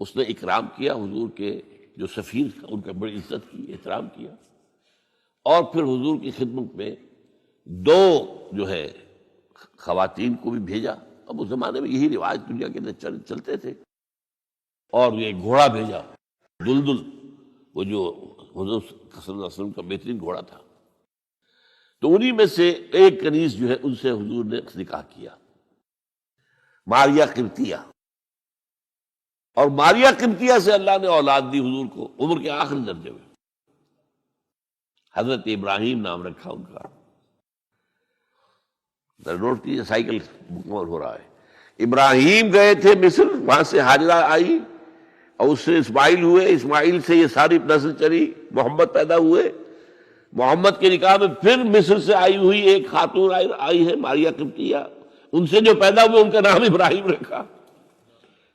اس نے اکرام کیا حضور کے جو سفیر تھا، ان کا بڑی عزت کی، احترام کیا. اور پھر حضور کی خدمت میں 2 جو ہے خواتین کو بھی بھیجا اب اس زمانے میں یہی رواج دنیا کے اندر چلتے تھے. اور یہ گھوڑا بھیجا دلدل، وہ جو حضور صلی اللہ علیہ وسلم کا بہترین گھوڑا تھا. تو انہی میں سے ایک کنیز جو ہے ان سے حضور نے نکاح کیا، ماریہ قبطیہ. اور ماریہ قبطیہ سے اللہ نے اولاد دی حضور کو عمر کے آخری درجے میں. حضرت ابراہیم نام رکھا ان کا. نوٹ کیجیے، سائیکل مکمل ہو رہا ہے. ابراہیم گئے تھے مصر، وہاں سے ہاجرہ آئی اور اس سے اسماعیل ہوئے، اسماعیل سے یہ ساری نسل چلی، محمد پیدا ہوئے. محمد کے نکاح میں پھر مصر سے آئی ہوئی ایک خاتون آئی ہے ماریہ قبطیہ، ان سے جو پیدا ہوئے ان کا نام ابراہیم رکھا.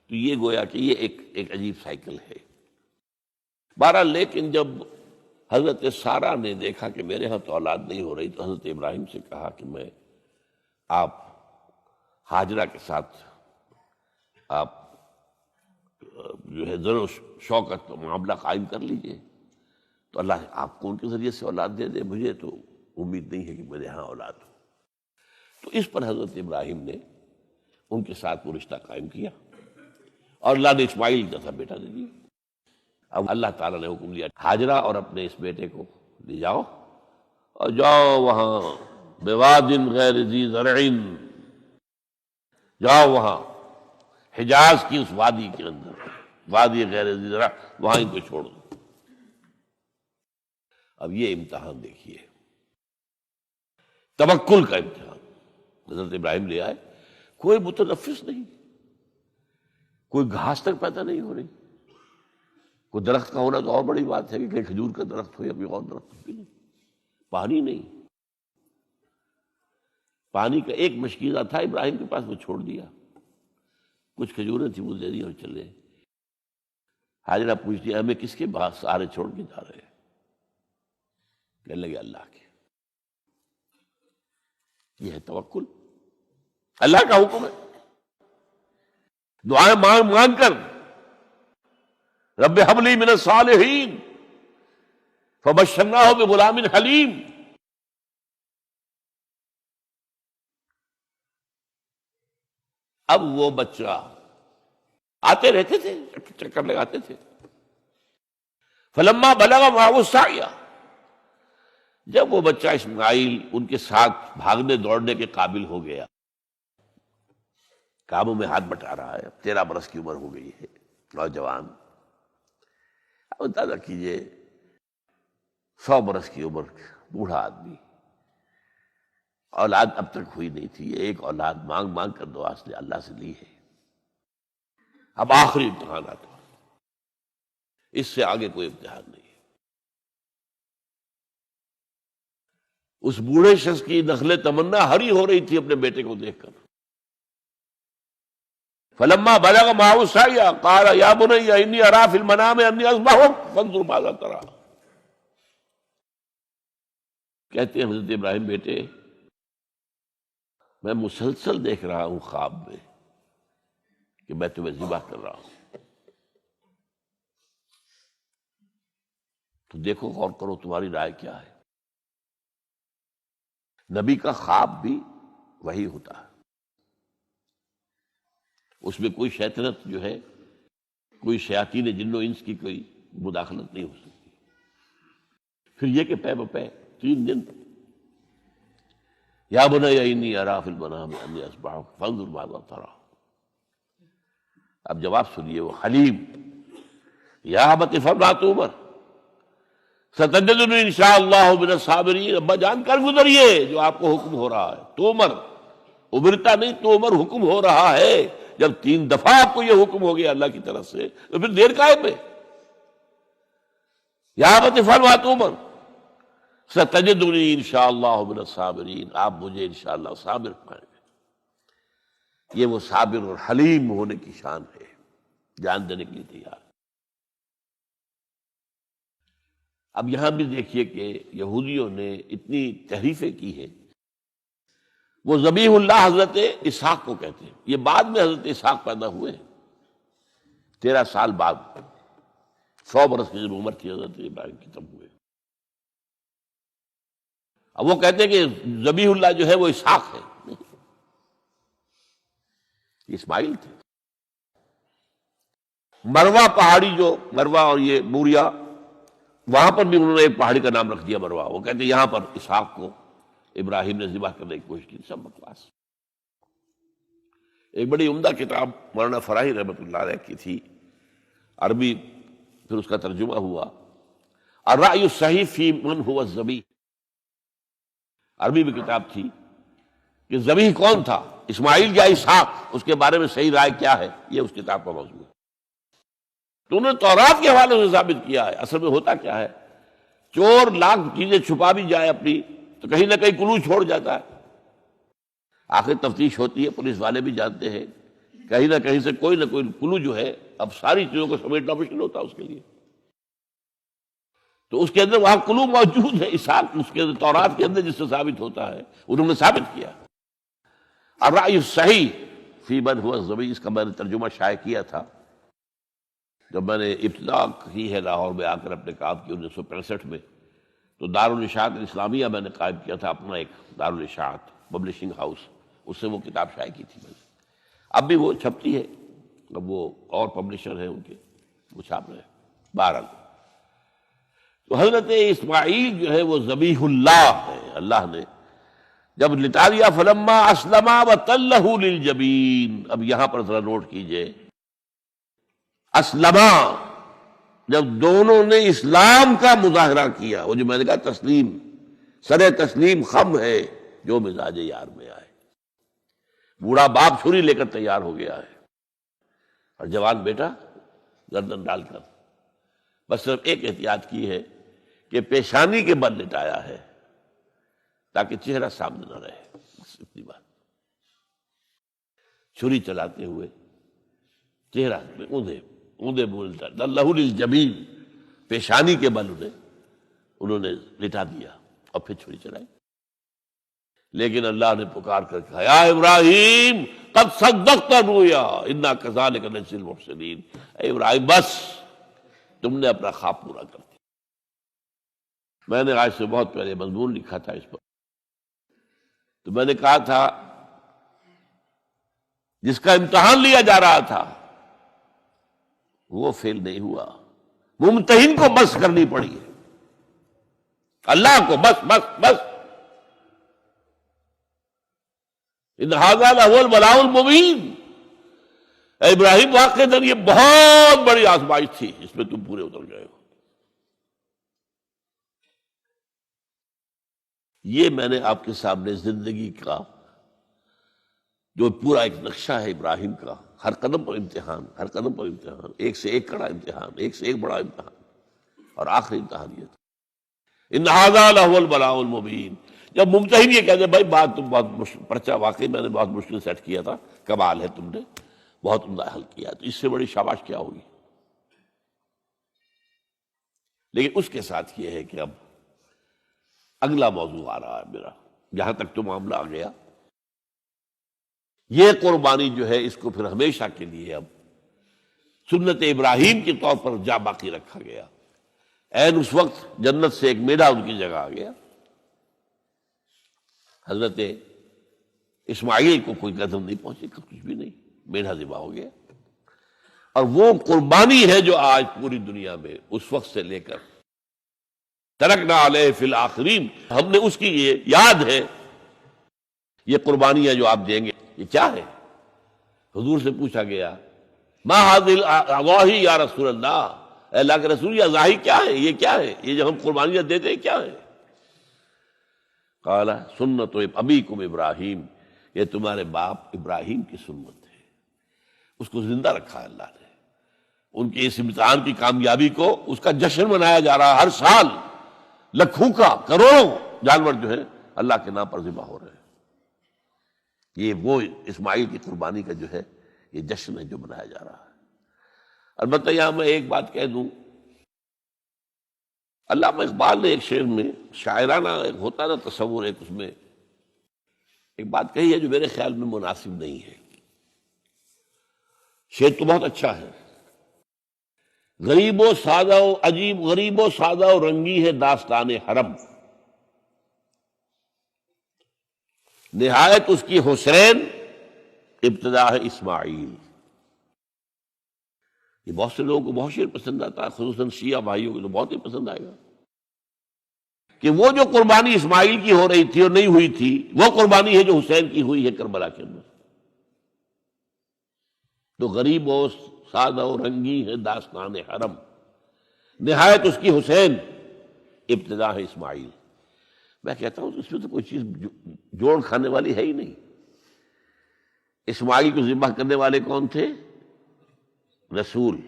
تو یہ گویا کہ یہ ایک عجیب سائیکل ہے. بہرحال لیکن جب حضرت سارہ نے دیکھا کہ میرے ہاں تو اولاد نہیں ہو رہی، تو حضرت ابراہیم سے کہا کہ میں آپ ہاجرہ کے ساتھ آپ جو ہے ذرا شوقت معاملہ قائم کر لیجئے، تو اللہ آپ کو ان کے ذریعے سے اولاد دے دے. مجھے تو امید نہیں ہے کہ میرے ہاں اولاد ہو. تو اس پر حضرت ابراہیم نے ان کے ساتھ وہ رشتہ قائم کیا اور اللہ نے اسماعیل جیسا بیٹا دے دیا. اب اللہ تعالیٰ نے حکم دیا ہاجرہ اور اپنے اس بیٹے کو لے جاؤ اور جاؤ وہاں بواد غیر ذی زرع، جاؤ وہاں حجاز کی اس وادی کے اندر، وادی غیر ذی زرع، وہاں ان کو چھوڑ دو. اب یہ امتحان دیکھیے، توکل کا امتحان. حضرت ابراہیم لے آئے، کوئی متنفس نہیں، کوئی گھاس تک پیدا نہیں ہو رہی. کوئی درخت کا ہونا تو اور بڑی بات ہے کہ کہیں کھجور کا درخت ہو یا کوئی اور درخت بھی نہیں. پانی نہیں، پانی کا ایک مشکیزہ تھا ابراہیم کے پاس، وہ چھوڑ دیا. کچھ کھجوریں تھیں وہ دے دی اور چلے. حاجرہ پوچھتی ہمیں کس کے بعد سارے چھوڑ کے جا رہے ہیں؟ کہنے لگے اللہ کے. یہ ہے توکل، اللہ کا حکم ہے. دعائیں مانگ مانگ کر رب ہب لی من الصالحین فبشرناہ بغلام حلیم. اب وہ بچہ آتے رہتے تھے، چکر لگاتے تھے. فلما بلغ معہ السعی، جب وہ بچہ اسماعیل ان کے ساتھ بھاگنے دوڑنے کے قابل ہو گیا، کاموں میں ہاتھ بٹا رہا ہے، 13 برس کی عمر ہو گئی ہے، نوجوان. اب اندازہ کیجئے 100 برس کی عمر، بوڑھا آدمی، اولاد اب تک ہوئی نہیں تھی. ایک اولاد مانگ مانگ کر دعا سے اللہ سے لی ہے. اب آخری امتحان آتا، اس سے آگے کوئی امتحان نہیں ہے. اس بوڑھے شخص کی نخل تمنا ہری ہو رہی تھی اپنے بیٹے کو دیکھ کر. فلما بلغ معه السعي قال يا بني اني ارى في المنام اني اذبحك فانظر ماذا ترى. کہتے ہیں حضرت ابراہیم بیٹے میں مسلسل دیکھ رہا ہوں خواب میں کہ میں تمہیں ذبح کر رہا ہوں. تو دیکھو غور کرو تمہاری رائے کیا ہے. نبی کا خواب بھی وہی ہوتا ہے، اس میں کوئی شیطنت جو ہے، کوئی شیاطین جن و انس کی کوئی مداخلت نہیں ہو سکتی. پھر یہ کہ پے بپے 3 دن یا بنی انی اری فی المنام انی اذبحک فانظر ماذا تری. اب جواب سنیے وہ حلیم. یا ابت افعل ما تؤمر ستجدنی انشاءاللہ من الصابرین. ابا جان کر گزریے جو آپ کو حکم ہو رہا ہے. تومر ابرتا نہیں، تومر حکم ہو رہا ہے. جب 3 دفعہ آپ کو یہ حکم ہو گیا اللہ کی طرف سے تو پھر دیر کاہے پہ. یا ابت افعل ما تؤمر ستجدنی انشاءاللہ من الصابرین. آپ مجھے انشاءاللہ صابر پائیں گے. یہ وہ صابر اور حلیم ہونے کی شان ہے، جان دینے کے لیے تیار. اب یہاں بھی دیکھیے کہ یہودیوں نے اتنی تحریفیں کی ہیں. وہ ذبیح اللہ حضرت اسحاق کو کہتے ہیں. یہ بعد میں حضرت اسحاق پیدا ہوئے، 13 سال بعد، 100 برس کی جب عمر تھی حضرت ابراہیم کی تب ہوئے. اب وہ کہتے ہیں کہ ذبیح اللہ جو ہے وہ اسحاق ہے. یہ اسماعیل تھے۔ مروا پہاڑی، جو مروا اور یہ موریا، وہاں پر بھی انہوں نے ایک پہاڑی کا نام رکھ دیا مروا۔ وہ کہتے ہیں یہاں پر اسحاق کو ابراہیم نے ذبح کرنے کی کوشش کی۔ سب بکواس۔ ایک بڑی عمدہ کتاب مولانا فراہی رحمۃ اللہ علیہ کی تھی، عربی، پھر اس کا ترجمہ ہوا، الرأی الصحیح فی من هو الذبیح۔ عربی میں کتاب تھی کہ ذبیح کون تھا، اسماعیل یا اسحاق، اس کے بارے میں صحیح رائے کیا ہے، یہ اس کتاب کا موضوع ہے۔ تو انہوں نے تورات کے حوالے سے ثابت کیا ہے۔ اصل میں ہوتا کیا ہے، چور لاکھ چیزیں چھپا بھی جائے اپنی تو کہیں نہ کہیں کلو چھوڑ جاتا ہے۔ آخر تفتیش ہوتی ہے، پولیس والے بھی جانتے ہیں کہیں نہ کہیں سے کوئی نہ کوئی کلو جو ہے، اب ساری چیزوں کو سمیٹنا مشکل ہوتا ہے اس کے لیے، تو اس کے اندر وہاں کلو موجود ہے، اسحاق اس کے اندر تورات کے اندر جس سے ثابت ہوتا ہے، انہوں نے ثابت کیا۔ الرأی الصحیح فی من هو الذبیح، اس کا میں نے ترجمہ شائع کیا تھا جب میں نے ابتدا کی ہے لاہور میں آ کر اپنے کام کی 1965 میں، تو دارالاشاعت الاسلامیہ میں نے قائم کیا تھا اپنا ایک دارالاشاعت پبلشنگ ہاؤس، اس سے وہ کتاب شائع کی تھی میں نے۔ اب بھی وہ چھپتی ہے، اب وہ اور پبلشر ہیں ان کے، وہ چھاپ رہے ہیں۔ بہرحال تو حضرت اسماعیل جو ہے وہ ذبیح اللہ ہے، اللہ نے جب لٹا دیا، فلما اسلما وتلہ للجبین۔ اب یہاں پر ذرا نوٹ کیجئے، اسلما، جب دونوں نے اسلام کا مظاہرہ کیا، وہ جو میں نے کہا تسلیم، سر تسلیم خم ہے جو مزاج یار میں آئے۔ بوڑھا باپ چھری لے کر تیار ہو گیا ہے اور جوان بیٹا گردن ڈال کر بس صرف ایک احتیاط کی ہے کہ پیشانی کے بل لٹایا ہے تاکہ چہرہ سامنے نہ رہے، بس اتنی بات۔ چھری چلاتے ہوئے چہرہ میں اوندے بولتا لہو للجبین، پیشانی کے بل انہوں نے لٹا دیا اور پھر چھری چلائی۔ لیکن اللہ نے پکار کر کہا، یا ابراہیم قد صدقت الرؤیا انا کذالک نجزی المحسنین۔ اے ابراہیم بس تم نے اپنا خواب پورا کر دیا۔ میں نے آج سے بہت پہلے مضمون لکھا تھا اس پر، تو میں نے کہا تھا جس کا امتحان لیا جا رہا تھا وہ فیل نہیں ہوا، ممتحن کو بس کرنی پڑی ہے، اللہ کو بس بس بس۔ ان ھذا لھو البلاء المبین۔ اے ابراہیم واقعتاً یہ بہت بڑی آزمائش تھی، اس میں تم پورے اتر گئے ہو۔ یہ میں نے آپ کے سامنے زندگی کا جو پورا ایک نقشہ ہے ابراہیم کا، ہر قدم پر امتحان، ہر قدم پر امتحان، ایک سے ایک کڑا امتحان، ایک سے ایک بڑا امتحان، اور آخری امتحان یہ تھا، ان ھذا لھو البلاء المبین۔ جب ممتحن یہ کہتے بھائی بات تم بہت پرچہ واقعی میں نے بہت مشکل سیٹ کیا تھا، کمال ہے تم نے بہت عمدہ حل کیا، تو اس سے بڑی شاباش کیا ہوگی۔ لیکن اس کے ساتھ یہ ہے کہ اب اگلا موضوع آ رہا ہے میرا، جہاں تک تو معاملہ آ گیا، یہ قربانی جو ہے اس کو پھر ہمیشہ کے لیے اب سنت ابراہیم کے طور پر جا باقی رکھا گیا۔ عین اس وقت جنت سے ایک میڈا ان کی جگہ آ گیا۔ حضرت اسماعیل کو کوئی قدم نہیں پہنچی، کچھ بھی نہیں، میڈا ذبح ہو گیا۔ اور وہ قربانی ہے جو آج پوری دنیا میں اس وقت سے لے کر ترکنا علیہ فی الآخرین، ہم نے اس کی یہ یاد ہے، یہ قربانیاں جو آپ دیں گے یہ کیا ہے؟ حضور سے پوچھا گیا ما ھذہ الاضاحی یا رسول اللہ، اے اللہ کے رسول یہ اضاحی کیا ہے، یہ کیا ہے، یہ جو ہم قربانیاں دیتے ہیں کیا ہے؟ قال سنت ابیکم ابراہیم، یہ تمہارے باپ ابراہیم کی سنت ہے۔ اس کو زندہ رکھا ہے اللہ نے، ان کے اس امتحان کی کامیابی کو، اس کا جشن منایا جا رہا ہے ہر سال، لاکھوں کا کروڑوں جانور جو ہے اللہ کے نام پر ذبح ہو رہے ہیں۔ یہ وہ اسماعیل کی قربانی کا جو ہے یہ جشن ہے جو منایا جا رہا ہے۔ البتہ یہاں میں ایک بات کہہ دوں، علامہ اقبال نے ایک شعر میں شاعرانہ ایک ہوتا نا تصور، ایک اس میں ایک بات کہی ہے جو میرے خیال میں مناسب نہیں ہے۔ شعر تو بہت اچھا ہے، غریب و سادہ و عجیب، غریب و سادہ و رنگی ہے داستان حرم، نہایت اس کی حسین ابتدا ہے اسماعیل. یہ بہت سے لوگوں کو بہت شعر پسند آتا ہے، خصوصاً شیعہ بھائیوں کو تو بہت ہی پسند آئے گا، کہ وہ جو قربانی اسماعیل کی ہو رہی تھی اور نہیں ہوئی تھی وہ قربانی ہے جو حسین کی ہوئی ہے کربلا کے اندر. تو غریب و سادہ و رنگی ہے داستان حرم، نہایت اس کی حسین، ابتدا ہے اسماعیل. میں کہتا ہوں اس میں تو کوئی چیز جوڑ کھانے والی ہے ہی نہیں. اسماعیل کو ذبح کرنے والے کون تھے؟ رسول،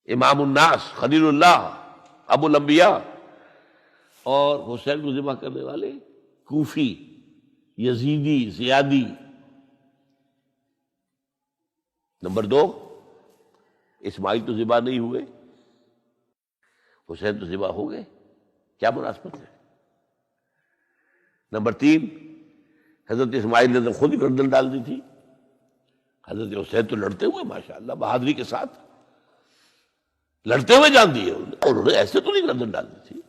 امام الناس، خلیل اللہ، ابو الانبیاء. اور حسین کو ذبح کرنے والے کوفی، یزیدی، زیادی. نمبر 2، اسماعیل تو ذبح نہیں ہوئے، حسین تو ذبح ہو گئے، کیا مناسبت ہے؟ نمبر 3، حضرت اسماعیل نے تو خود ہی گردن ڈال دی تھی، حضرت حسین تو لڑتے ہوئے ماشاءاللہ بہادری کے ساتھ لڑتے ہوئے جان دیے، اور انہوں نے ایسے تو نہیں گردن ڈال دی تھی.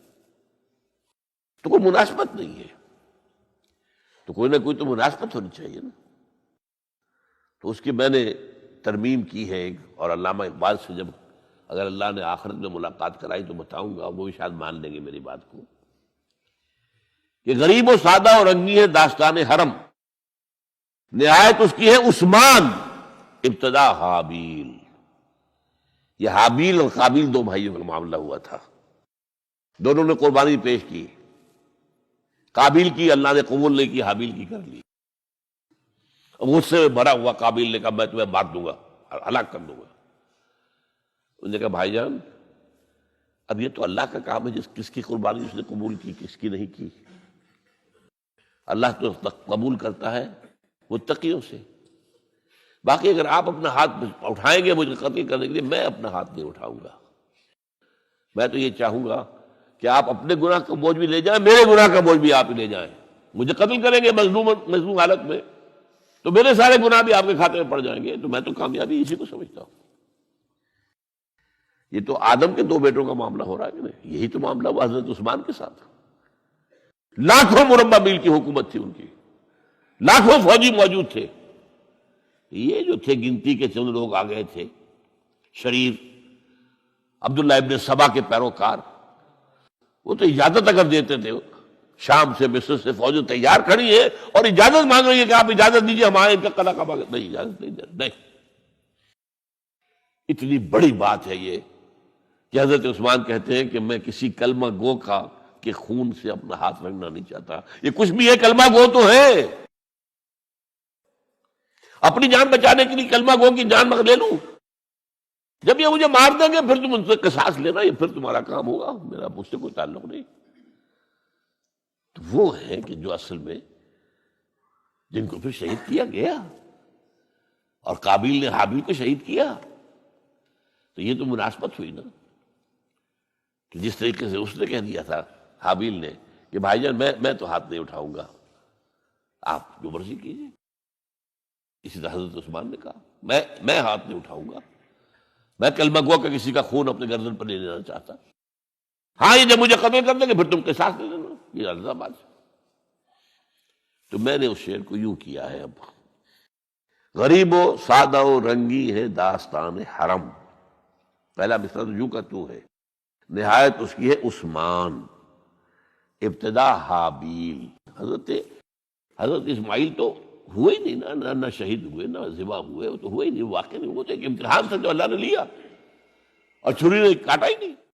تو کوئی مناسبت نہیں ہے، تو کوئی نہ کوئی تو مناسبت ہونی چاہیے نا. تو اس کی میں نے ترمیم کی ہے ایک، اور علامہ اقبال سے جب اگر اللہ نے آخرت میں ملاقات کرائی تو بتاؤں گا، وہ بھی شاید مان لیں گے میری بات کو، کہ غریب و سادہ اور رنگی ہے داستان حرم، نہایت اس کی ہے عثمان، ابتدا حابیل. یہ حابیل اور قابیل دو بھائیوں کا معاملہ ہوا تھا، دونوں نے قربانی پیش کی. قابیل کی اللہ نے قبول نہیں کی، حابیل کی کر لی. غصے میں بھرا ہوا قابیل نے کہا میں تمہیں مار دوں گا، ہلاک کر دوں گا. انہوں نے کہا بھائی جان اب یہ تو اللہ کا کام ہے، کس کی قربانی اس نے قبول کی کس کی نہیں کی. اللہ تو قبول کرتا ہے متقیوں سے. باقی اگر آپ اپنا ہاتھ اٹھائیں گے مجھے قتل کرنے کے لیے، میں اپنا ہاتھ نہیں اٹھاؤں گا. میں تو یہ چاہوں گا کہ آپ اپنے گناہ کا بوجھ بھی لے جائیں، میرے گناہ کا بوجھ بھی آپ ہی لے جائیں. مجھے قتل کریں گے مظلوم حالت میں تو میرے سارے گناہ بھی آپ کے کھاتے میں پڑ جائیں گے. تو میں تو کامیابی اسی کو سمجھتا ہوں. یہ تو آدم کے 2 بیٹوں کا معاملہ ہو رہا ہے کہ نہیں، یہی تو معاملہ ہوا حضرت عثمان کے ساتھ. لاکھوں مربع میل کی حکومت تھی ان کی، لاکھوں فوجی موجود تھے. یہ جو تھے گنتی کے چند لوگ آ گئے تھے شریر، عبداللہ ابن سبا کے پیروکار، وہ تو اجازت اگر دیتے تھے شام سے مصر سے فوجیں تیار کھڑی ہے اور اجازت مانگ رہی ہے کہ آپ اجازت دیجیے ہم آئیں ان کا قلعہ کعبہ. نہیں، اجازت نہیں. اتنی بڑی بات ہے یہ کہ حضرت عثمان کہتے ہیں کہ میں کسی کلمہ گو کا کے خون سے اپنا ہاتھ رنگنا نہیں چاہتا. یہ کچھ بھی ہے، کلمہ گو تو ہے. اپنی جان بچانے کے لیے کلمہ گو کی جان لے لوں. جب یہ مجھے مار دیں گے پھر تم ان سے قصاص لینا، یہ پھر تمہارا کام ہوگا، میرا مجھ سے کوئی تعلق نہیں. تو وہ ہے کہ جو اصل میں جن کو پھر شہید کیا گیا، اور قابیل نے حابیل کو شہید کیا. تو یہ تو مناسبت ہوئی نا، کہ جس طریقے سے اس نے کہہ دیا تھا حابیل نے کہ بھائی جان میں تو ہاتھ نہیں اٹھاؤں گا، آپ جو مرضی کیجیے. اسی طرح حضرت عثمان نے کہا میں ہاتھ نہیں اٹھاؤں گا، میں کلمہ گو کا کسی کا خون اپنے گردن پر نہیں لینا چاہتا. ہاں یہ جب مجھے قتل کر دیں گے پھر تم قصاص لے لینا، یہ اللہ بات ہے. تو میں نے اس شعر کو یوں کیا ہے. اب غریب و سادہ و رنگی ہے داستان حرم، پہلا مصرع تو یوں کا تو ہے، نہایت اس کی ہے عثمان، ابتدا حابیل. حضرت اسماعیل تو ہوئے ہی نہیں، نہ شہید ہوئے نہ ذبح ہوئے، وہ تو ہوئے ہی نہیں، واقع نہیں. وہ تو ایک امتحان تھا جو اللہ نے لیا اور چھری نے کاٹا ہی نہیں.